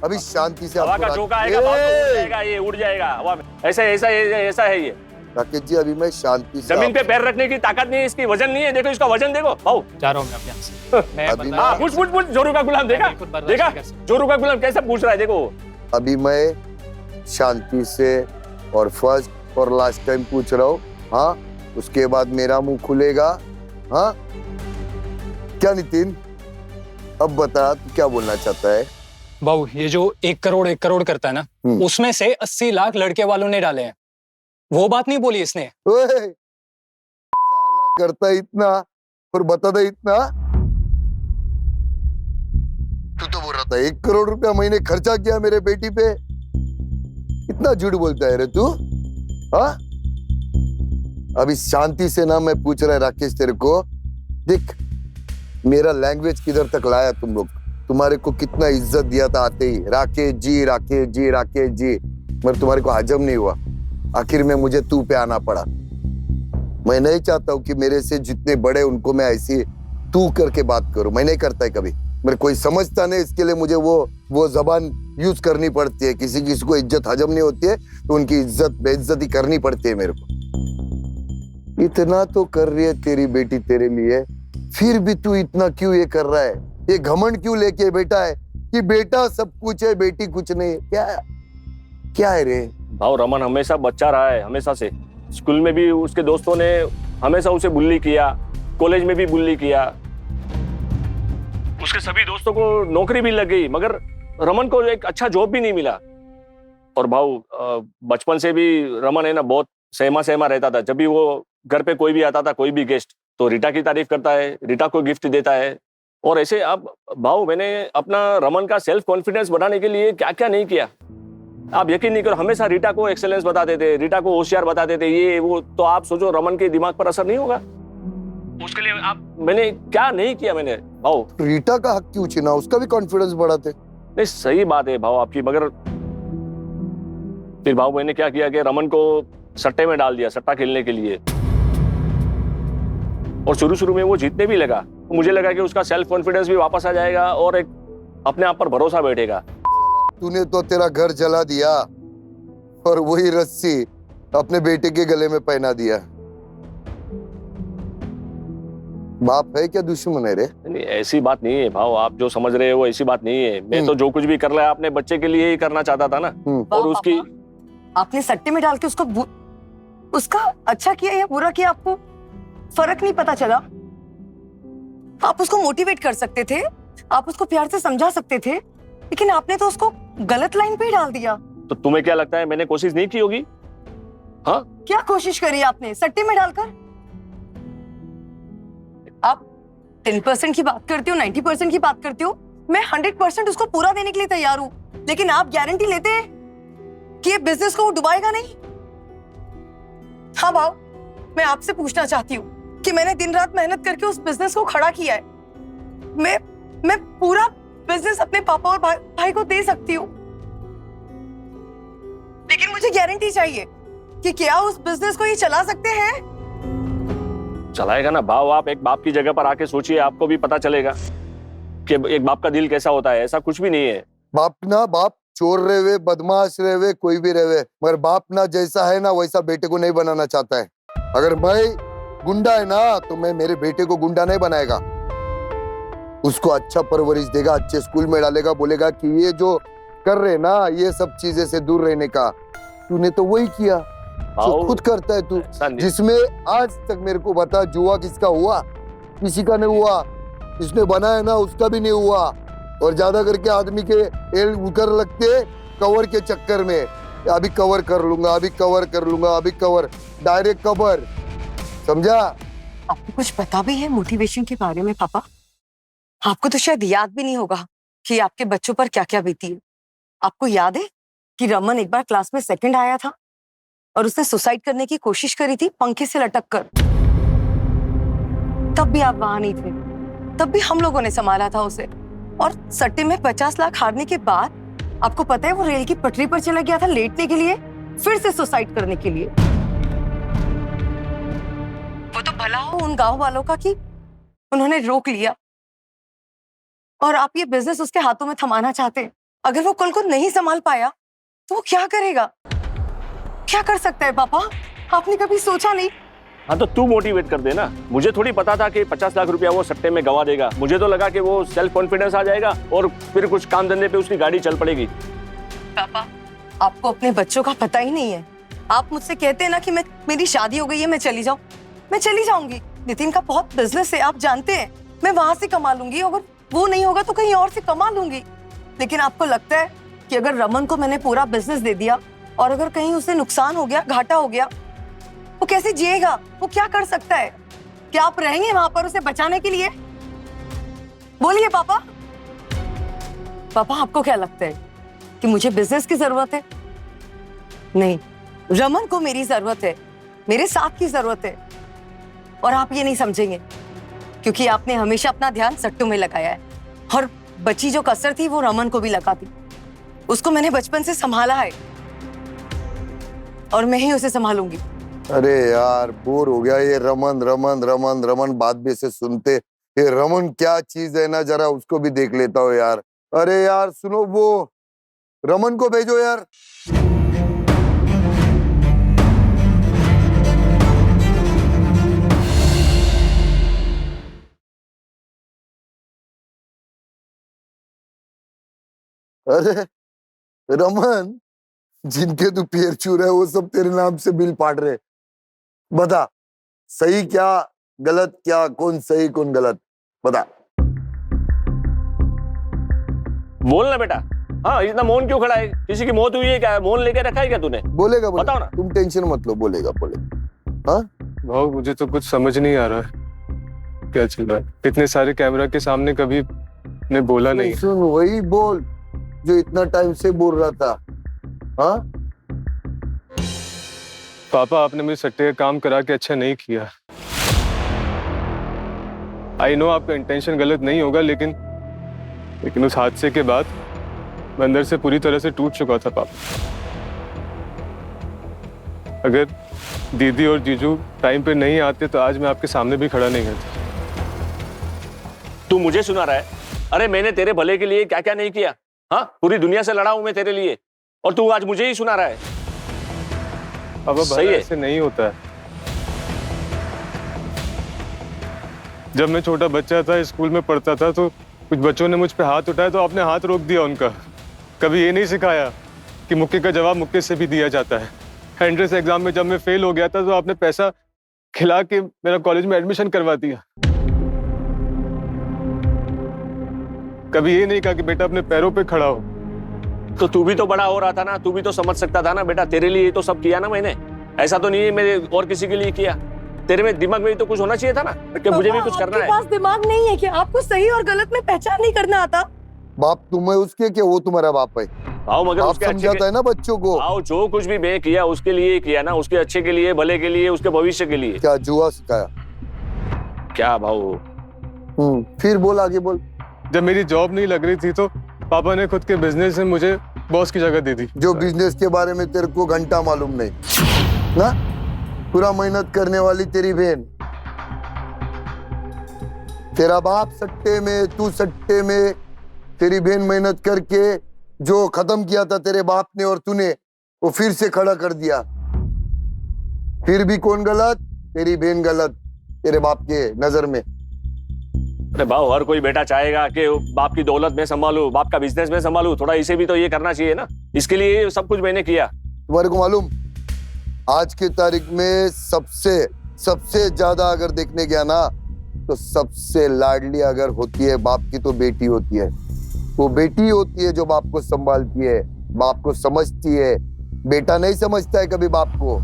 अभी शांति से हवा आपको का झोंका आएगा भाव तो उड़ जाएगा, ये उड़ जाएगा हवा में। ऐसा ऐसा ऐसा है ये। राकेश जी, अभी मैं शांति से जमीन पे पैर रखने की ताकत नहीं है इसकी, वजन नहीं है। देखो इसका वजन देखो भाव। जा रहा हूँ मैं अब यहाँ से। मैं अभी बर्दाश्त- हाँ, पूछ जोरू का गुलाम देखा? मैं बिल्कुल बर्दाश्त देखा नहीं कर सकता। जोरू का गुलाम कैसे पूछ रहा है? देखो अभी मैं शांति से और फर्स्ट और लास्ट टाइम पूछ रहा हूँ। हाँ, उसके बाद मेरा मुंह खुलेगा। हाँ क्या नितिन, अब बता तू क्या बोलना चाहता है? बाबू ये जो 1 करोड़ करता है ना, उसमें से 80 लाख लड़के वालों ने डाले हैं। वो बात नहीं बोली इसने। ओए, साला करता इतना और बताता इतना। तू तो बोल रहा था 1 करोड़ रुपया महीने खर्चा किया मेरे बेटी पे। इतना झूठ बोलता है रे तू? हाँ, अभी शांति से ना मैं पूछ रहा है राकेश तेरे को। देख मेरा लैंग्वेज किधर तक लाया तुम लोग। तुम्हारे को कितना इज्जत दिया था आते ही, राकेश जी राकेश जी राकेश जी, मगर तुम्हारे को हजम नहीं हुआ। आखिर में मुझे तू पे आना पड़ा। मैं नहीं चाहता हूँ कि मेरे से जितने बड़े उनको मैं ऐसी तू करके बात करूं। मैं नहीं करता है कभी। मेरे कोई समझता नहीं, इसके लिए मुझे वो जबान यूज करनी पड़ती है। किसी किसी को इज्जत हजम नहीं होती है तो उनकी इज्जत बेइज्जती करनी पड़ती है मेरे को। इतना तो कर रही है तेरी बेटी तेरे लिए, फिर भी तू इतना क्यों ये कर रहा है? ये घमंड क्यों लेके बैठा है कि बेटा सब कुछ है बेटी कुछ नहीं? क्या है रे? भाव रमन हमेशा बच्चा रहा है, हमेशा से। स्कूल में भी उसके दोस्तों ने हमेशा उसे बुल्ली किया, कॉलेज में भी बुल्ली किया। उसके सभी दोस्तों को नौकरी भी लग गई, मगर रमन को एक अच्छा जॉब भी नहीं मिला। और भाव बचपन से भी रमन है ना बहुत सहमा रहता था। जब भी वो घर पे कोई भी आता था, कोई भी गेस्ट, तो रीटा की तारीफ करता है, रीटा को गिफ्ट देता है। और ऐसे अब भाव मैंने अपना रमन का सेल्फ कॉन्फिडेंस बढ़ाने के लिए क्या क्या नहीं किया। आप यकीन नहीं करो, हमेशा रीटा को एक्सेलेंस बताते थे, रीटा को होशियार बताते थे, ये वो। तो आप सोचो रमन के दिमाग पर असर नहीं होगा उसके लिए? मैंने क्या नहीं किया मैंने भाव। रीटा का हक क्यों छीना? उसका भी कॉन्फिडेंस बढ़ाते। नहीं सही बात है भाव आपकी, मगर फिर भाव मैंने क्या किया कि रमन को सट्टे में डाल दिया, सट्टा खेलने के लिए। और शुरू में वो जीतने भी लगा। तो मुझे लगा कि उसका सेल्फ कॉन्फिडेंस भी वापस आ जाएगा और एक अपने आप पर भरोसा बैठेगा। तूने तो तेरा घर जला दिया और वही रस्सी अपने बेटे के गले में पहना दिया। बाप है क्या दुश्मन है रे? नहीं ऐसी बात नहीं है भाव, आप जो समझ रहे हो वो ऐसी बात नहीं है। मैं तो जो कुछ भी कर रहा है अपने बच्चे के लिए ही करना चाहता था ना। और उसकी आपने सट्टे में डाल के उसका अच्छा किया या बुरा किया आपको फर्क नहीं पता चला। आप उसको मोटिवेट कर सकते थे, आप उसको प्यार से समझा सकते थे, लेकिन आपने तो उसको गलत लाइन पे ही डाल दिया। तो तुम्हें क्या लगता है मैंने कोशिश नहीं की होगी? हाँ, क्या कोशिश करी आपने सट्टे में डालकर? आप 10% की बात करते हो, 90% की बात करते हो, मैं 100% उसको पूरा देने के लिए तैयार हूं, लेकिन आप गारंटी लेते हैं कि ये बिजनेस को वो डुबाएगा नहीं? हाँ भाव, मैं आपसे पूछना चाहती हूँ कि मैंने दिन रात मेहनत करके उस बिजनेस को खड़ा किया है। मैं पूरा बिजनेस अपने पापा और भाई को दे सकती हूँ, लेकिन मुझे गारंटी चाहिए कि क्या उस बिजनेस को ये चला सकते हैं? चलाएगा ना भाव। आप एक बाप की जगह पर आके सोचिए, आपको भी पता चलेगा कि एक बाप का दिल कैसा होता है। ऐसा कुछ भी नहीं है। बाप चोर रहे हुए, बदमाश रहे हुए, कोई भी रहे हुए, मगर बाप ना जैसा है ना वैसा बेटे को नहीं बनाना चाहता है। अगर मैं गुंडा है ना तो मैं मेरे बेटे को गुंडा नहीं बनाएगा। उसको अच्छा परवरिश देगा, अच्छे स्कूल में डालेगा, बोलेगा कि ये जो कर रहे ना ये सब चीजें से दूर रहने का। तूने तो वही किया जो खुद करता है तू, जिसमें आज तक मेरे को बता जुआ किसका हुआ? किसी का नहीं हुआ। जिसने बनाया ना उसका भी नहीं हुआ। और ज्यादा करके आदमी के एल उकर लगते कवर के चक्कर में, अभी कवर कर लूंगा, अभी कवर कर लूंगा, अभी कवर, डायरेक्ट कवर। समझा? आपको कुछ पता भी है मोटिवेशन के बारे में पापा? आपको तो शायद याद भी नहीं होगा कि आपके बच्चों पर क्या क्या बीती है। आपको याद है कि रमन एक बार क्लास में सेकंड आया था और उसने सुसाइड करने की कोशिश करी थी पंखे से लटक कर। तब भी आप वहां नहीं थे, तब भी हम लोगों ने संभाला था उसे। और सट्टे में 50 लाख हारने के बाद आपको पता है वो रेल की पटरी पर चला गया था लेटने के लिए, फिर से सुसाइड करने के लिए। वो तो भला हो उन गांव वालों का कि उन्होंने रोक लिया और आप ये बिजनेस उसके हाथों में थमाना चाहते हैं। अगर वो कल को नहीं संभाल पाया तो वो क्या करेगा? क्या कर सकता है पापा? आपने कभी सोचा नहीं? हाँ तो तू मोटिवेट कर देना। मुझे थोड़ी पता था कि 50 लाख रुपया वो सट्टे में गवा देगा। मुझे तो लगा कि वो सेल्फ कॉन्फिडेंस आ जाएगा और फिर कुछ काम धंधे पे उसकी गाड़ी चल पड़ेगी। पापा, आपको अपने बच्चों का पता ही नहीं है। आप मुझसे कहते हैं ना कि मेरी शादी हो गई है, मैं चली जाऊं। मैं चली जाऊंगी। नितिन का बहुत बिजनेस है, आप जानते हैं। मैं वहां से कमा लूंगी और वो नहीं होगा तो कहीं और से कमा लूंगी। लेकिन आपको लगता है कि अगर रमन को मैंने पूरा बिजनेस दे दिया और अगर कहीं उसे नुकसान हो गया, घाटा हो गया, वो कैसे जिएगा? वो क्या कर सकता है? क्या आप रहेंगे वहां पर उसे बचाने के लिए? बोलिए पापा। पापा, आपको क्या लगता है कि मुझे बिजनेस की जरूरत है? नहीं, रमन को मेरी जरूरत है, मेरे साथ की जरूरत है। और आप ये नहीं समझेंगे क्योंकि आपने हमेशा अपना ध्यान सट्टू में लगाया है और बची जो कसर थी वो रमन को भी लगा दी। उसको मैंने बचपन से संभाला है और मैं ही उसे संभालूंगी। अरे यार, बोर हो गया ये रमन रमन रमन रमन बात भी से सुनते। ये रमन क्या चीज है ना, जरा उसको भी देख लेता हो यार। अरे यार सुनो, वो रमन को भेजो यार। अरे रमन, जिनके तू पैर छू रहा है वो सब तेरे नाम से बिल फाड़ रहे। बता सही क्या गलत, क्या कौन सही कौन गलत, बता। बोलना बेटा। हाँ, इतना मौन क्यों खड़ा है? किसी की मौत हुई है क्या? मौन लेके रखा है क्या तूने? बोलेगा बताओ ना। तुम टेंशन मत लो, बोलेगा बोलेगा। हाँ भाव, मुझे तो कुछ समझ नहीं आ रहा है क्या चल रहा है। इतने सारे कैमरा के सामने कभी ने बोला नहीं। सुन, वही बोल जो इतना टाइम से बोल रहा था। हाँ पापा, आपने मेरे सट्टे का काम करा के अच्छा नहीं किया। आई नो आपका इंटेंशन गलत नहीं होगा, लेकिन उस हादसे के बाद मैं अंदर से पूरी तरह से टूट चुका था पापा। अगर दीदी और जीजू टाइम पे नहीं आते तो आज मैं आपके सामने भी खड़ा नहीं होता। तू मुझे सुना रहा है? अरे मैंने तेरे भले के लिए क्या क्या नहीं किया। हाँ, पूरी दुनिया से लड़ा हूं मैं तेरे लिए और तू आज मुझे ही सुना रहा है। पापा, सही भला है। ऐसे नहीं होता है। जब मैं छोटा बच्चा था, स्कूल में पढ़ता था, तो कुछ बच्चों ने मुझ पे हाथ उठाया तो आपने हाथ रोक दिया उनका। कभी ये नहीं सिखाया कि मुक्के का जवाब मुक्के से भी दिया जाता है। एंट्रेंस एग्जाम में जब मैं फेल हो गया था तो आपने पैसा खिला के मेरा कॉलेज में एडमिशन करवा दिया। कभी ये नहीं कहा कि बेटा अपने पैरों पे खड़ा हो। तो तू भी तो बड़ा हो रहा था ना, तू भी तो समझ सकता था ना बेटा। तेरे लिए तो सब किया ना मैंने, ऐसा तो नहीं है मैंने और किसी के लिए किया। तेरे में दिमाग में तो कुछ होना चाहिए था ना कि मुझे भी कुछ करना है। आपके पास दिमाग नहीं है क्या? आपको सही और गलत में पहचान नहीं करना आता? बाप तुम्हें उसके क्या, वो तुम्हारा बाप है। आओ मगर आप उसके अच्छे समझाता है ना बच्चों को। आओ, जो कुछ भी मैं किया उसके लिए किया ना, उसके अच्छे के लिए, भले के लिए, उसके भविष्य के लिए। क्या जुआ सिखाया? क्या भाऊ? फिर बोल, आगे बोल। जब मेरी जॉब नहीं लग रही थी तो पापा ने खुद के बिजनेस में मुझे बॉस की जगह दे दी। जो बिजनेस के बारे में तेरे को घंटा मालूम नहीं ना, पूरा मेहनत करने वाली तेरी बहन, तेरा बाप सट्टे में, तू सट्टे में, तेरी बहन मेहनत करके जो खत्म किया था तेरे बाप ने और तूने वो फिर से खड़ा कर दिया। फिर भी कौन गलत? तेरी बहन गलत तेरे बाप के नजर में। अरे भाऊ, हर कोई बेटा चाहेगा कि बाप की दौलत में संभालूं, बाप का बिजनेस में संभालूं। थोड़ा इसे भी तो ये करना चाहिए ना। इसके लिए सब कुछ मैंने किया। तुम्हारे को मालूम, आज की तारीख में सबसे ज्यादा अगर देखने गया ना तो सबसे लाडली अगर होती है बाप की तो बेटी होती है। वो बेटी होती है जो बाप को संभालती है, बाप को समझती है। बेटा नहीं समझता है कभी बाप को,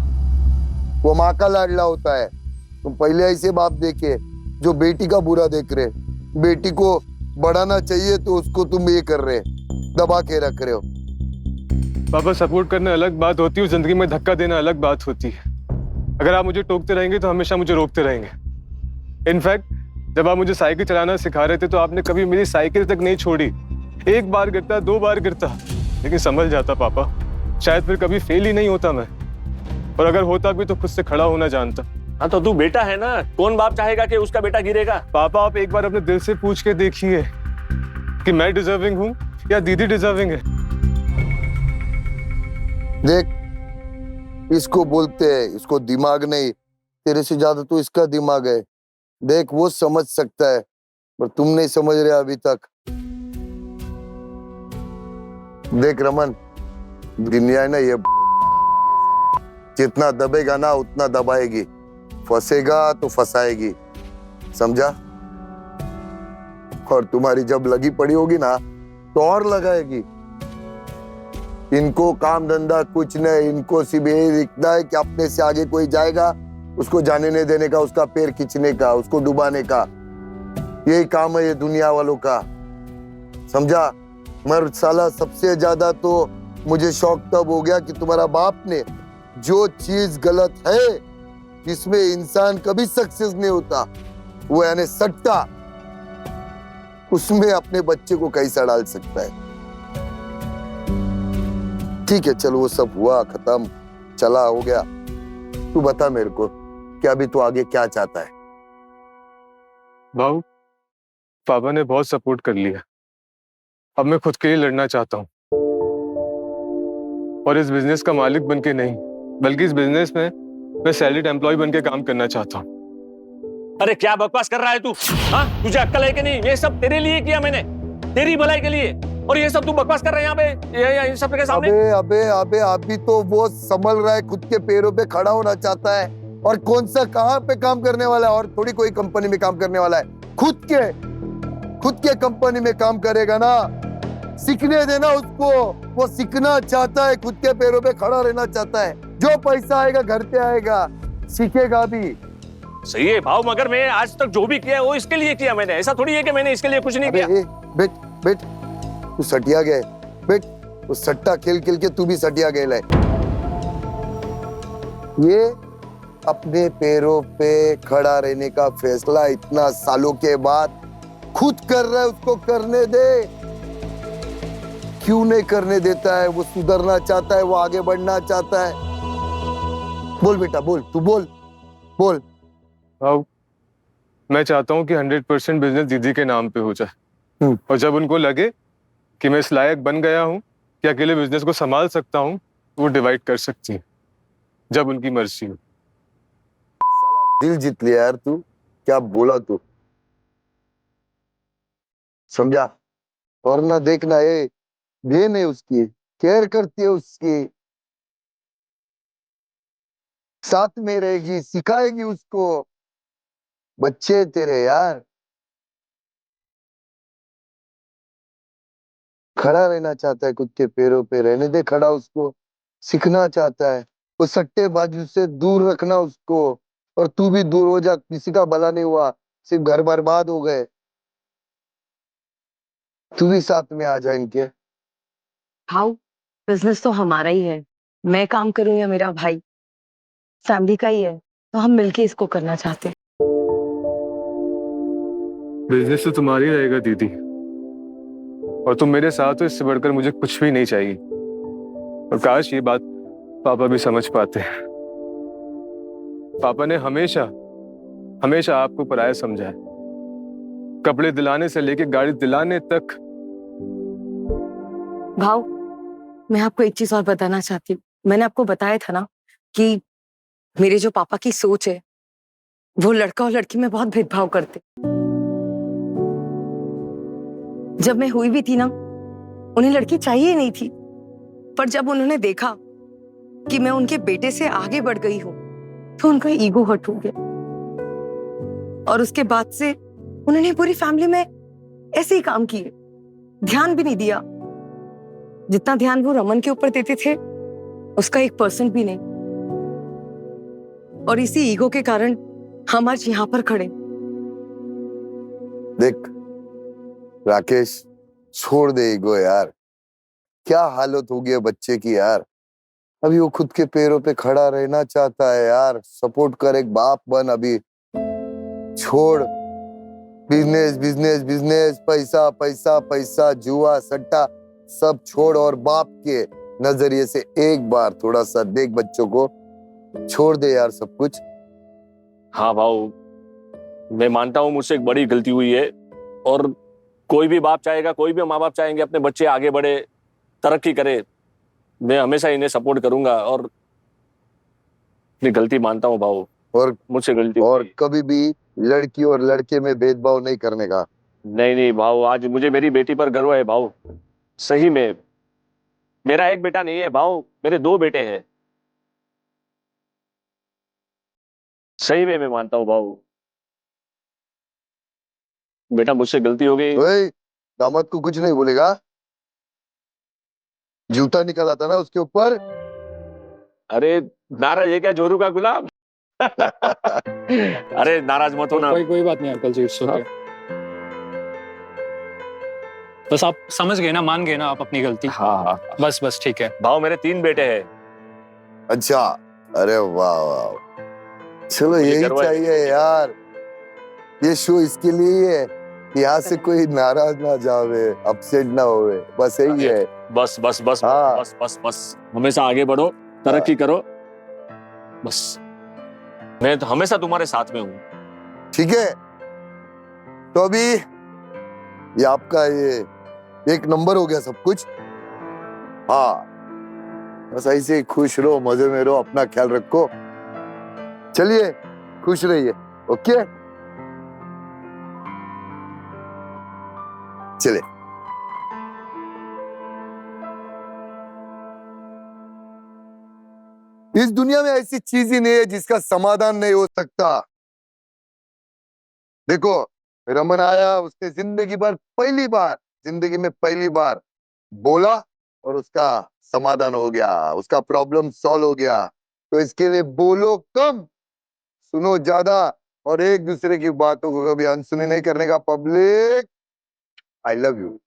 वो माँ का लाडला होता है। तुम पहले ऐसे बाप देखे जो बेटी का बुरा देख रहे, बेटी को बढ़ाना चाहिए तो उसको तुम ये कर रहे, दबा के रख रहे हो। पापा, सपोर्ट करना अलग बात होती है, जिंदगी में धक्का देना अलग बात होती है। अगर आप मुझे टोकते रहेंगे तो हमेशा मुझे रोकते रहेंगे। इनफैक्ट जब आप मुझे साइकिल चलाना सिखा रहे थे तो आपने कभी मेरी साइकिल तक नहीं छोड़ी। एक बार गिरता, 2 बार गिरता, लेकिन संभल जाता पापा। शायद फिर कभी फेल ही नहीं होता मैं, और अगर होता भी तो खुद से खड़ा होना जानता। हाँ, तो तू बेटा है ना, कौन बाप चाहेगा कि उसका बेटा गिरेगा? पापा, आप एक बार अपने दिल से पूछ के देखिए कि मैं डिजर्विंग हूँ या दीदी डिजर्विंग है। देख, इसको बोलते हैं, इसको दिमाग नहीं, तेरे से ज्यादा तो इसका दिमाग है। देख, वो समझ सकता है पर तुम नहीं समझ रहे अभी तक। देख रमन, दुनिया है ना ये, जितना दबेगा ना उतना दबाएगी, फंसेगा तो फंसाएगी, समझा? और तुम्हारी जब लगी पड़ी होगी ना तो और लगाएगी। इनको काम धंधा कुछ नहीं, इनको सिर्फ यही दिखता है कि अपने से आगे कोई जाएगा उसको जाने नहीं देने का, उसका पैर खींचने का, उसको डुबाने का। यही काम है ये दुनिया वालों का, समझा? मगर साला सबसे ज्यादा तो मुझे शौक तब हो गया कि तुम्हारा बाप ने जो चीज गलत है जिसमें इंसान कभी सक्सेस नहीं होता, वो यानी सट्टा, उसमें अपने बच्चे को कैसा डाल सकता है। ठीक है चल, वो सब हुआ खत्म, चला हो गया। तू बता मेरे को कि अभी तू आगे क्या चाहता है? भाऊ, पापा ने बहुत सपोर्ट कर लिया। अब मैं खुद के लिए लड़ना चाहता हूँ, और इस बिजनेस का मालिक बन के नहीं, बल्कि इस बिजनेस में मैं सैलरीड एम्प्लॉय बन के काम करना चाहता हूँ। अरे क्या बकवास कर रहा है तू? हाँ, तुझे अक्ल है कि नहीं? ये सब तेरे लिए किया मैंने, तेरी भलाई के लिए, और ये सब तू बकवास कर रहा है यहाँ पे, ये इन सब के सामने। अबे अबे अबे, अभी तो वो संभल रहा है, खुद के पैरों पे खड़ा होना चाहता है। और कौन सा कहाँ पे काम करने वाला है, और थोड़ी कोई कंपनी में काम करने वाला है। खुद के कंपनी में काम करेगा ना, सीखने देना उसको। वो सीखना चाहता है, खुद के पैरों पे खड़ा रहना चाहता है। जो पैसा आएगा घर पे आएगा, सीखेगा भी। सही है भाव, मगर मैं आज तक जो भी किया है वो इसके लिए किया मैंने। ऐसा थोड़ी है कि मैंने इसके लिए कुछ नहीं किया। बेट बेट, तू सटिया गए बेट, वो सट्टा खेल खेल के तू भी सटिया गए है। ये अपने पैरों पे खड़ा रहने का फैसला इतना सालों के बाद खुद कर रहा है, उसको करने दे। क्यों नहीं करने देता है? वो सुधरना चाहता है, वो आगे बढ़ना चाहता है। बोल बेटा बोल, तू बोल बोल। भाऊ, मैं चाहता हूँ कि 100% बिजनेस दीदी के नाम पे हो जाए, और जब उनको लगे कि मैं इस लायक बन गया हूँ कि अकेले बिजनेस को संभाल सकता हूँ, वो डिवाइड कर सकती है, जब उनकी मर्जी हो। दिल जीत लिया यार तू, क्या बोला तू, समझा? और ना देखना, ये बहन है उसकी, केयर करती है उसकी, साथ में रहेगी, सिखाएगी उसको। बच्चे तेरे यार, खड़ा रहना चाहता है, खुद के पैरों पे रहने दे खड़ा उसको। सीखना चाहता है, वो सट्टेबाजी से दूर रखना उसको। और तू भी दूर हो जा, किसी का भला नहीं हुआ, सिर्फ घर बर्बाद हो गए। तू भी साथ में आ जा इनके। हाउ, बिजनेस तो हमारा ही है, मैं काम करूं या मेरा भाई, फैमिली का ही है, तो हम मिलके इसको करना चाहते हैं। बिजनेस तो तुम्हारी रहेगा दीदी, और तुम मेरे साथ हो, इससे बढ़कर मुझे कुछ भी नहीं चाहिए। और काश ये बात पापा भी समझ पाते। पापा ने हमेशा हमेशा आपको पराया समझा है, कपड़े दिलाने से लेके गाड़ी दिलाने तक। भाव, मैं आपको एक चीज और बताना चाहती हूँ। मैंने आपको बताया था ना कि मेरे जो पापा की सोच है, वो लड़का और लड़की में बहुत भेदभाव करते। जब मैं हुई भी थी ना, उन्हें लड़की चाहिए नहीं थी, पर जब उन्होंने देखा कि मैं उनके बेटे से आगे बढ़ गई हूं, तो उनका ईगो हर्ट हो गया। और उसके बाद से उन्होंने पूरी फैमिली में ऐसे ही काम किए, ध्यान भी नहीं दिया। जितना ध्यान वो रमन के ऊपर देते थे, उसका 1% भी नहीं। और इसी ईगो के कारण हम आज यहाँ पर खड़े। देख राकेश, छोड़ दे ईगो यार, क्या हालत हो गई है बच्चे की यार। अभी वो खुद के पैरों पे खड़ा रहना चाहता है यार, सपोर्ट कर, एक बाप बन। अभी छोड़ बिजनेस बिजनेस बिजनेस, पैसा पैसा पैसा, जुआ सट्टा सब छोड़, और बाप के नजरिए से एक बार थोड़ा सा देख बच्चों को। छोड़ दे यार सब कुछ। हाँ भाऊ, मैं मानता हूँ मुझसे एक बड़ी गलती हुई है, और कोई भी बाप चाहेगा, कोई भी माँ बाप चाहेंगे अपने बच्चे आगे बढ़े, तरक्की करे। मैं हमेशा इन्हें सपोर्ट करूंगा, और अपनी गलती मानता हूँ भाऊ, और मुझसे गलती और हुई। कभी भी लड़की और लड़के में भेदभाव नहीं करने का। नहीं नहीं भाऊ, आज मुझे मेरी बेटी पर गर्व है भाऊ। सही में मेरा एक बेटा नहीं है भाऊ, मेरे 2 बेटे हैं। सही में मैं मानता हूँ भाऊ। बेटा मुझसे गलती हो गई। ओए, दामाद को कुछ नहीं बोलेगा? जूता निकल आता ना उसके ऊपर। अरे नाराज ये क्या, जोरू का गुलाम। अरे नाराज मत होना। कोई बात नहीं अंकल जी, इट्स ओके। बस आप समझ गए ना, मान गए ना आप अपनी गलती। हाँ हाँ। बस ठीक है। भाव मेरे 3 बेटे हैं। अच्छा, अरे वाह वाह, चलो मुझे यही गर्व है। चाहिए यार। ये शो इसके लिए ही है, यहाँ से कोई नाराज ना जावे, अपसेट ना होवे, बस यही है। बस बस बस हाँ। बस बस बस हमेशा आगे बढ़ो, तरक्की करो, बस। मैं तो हमेशा तुम्हारे साथ में हूँ। ठीक है, तो अभी ये आपका ये 1 नंबर हो गया सब कुछ। हाँ, बस ऐसे ही खुश रहो, मजे में रहो, अपना ख्याल रखो। चलिए, खुश रहिए। ओके, चले। इस दुनिया में ऐसी चीज ही नहीं है जिसका समाधान नहीं हो सकता। देखो, रमन आया, उसने जिंदगी में पहली बार बोला और उसका समाधान हो गया, उसका प्रॉब्लम सॉल्व हो गया। तो इसके लिए बोलो कम, सुनो ज्यादा, और एक दूसरे की बातों को कभी अनसुनी नहीं करने का। Public, I love you.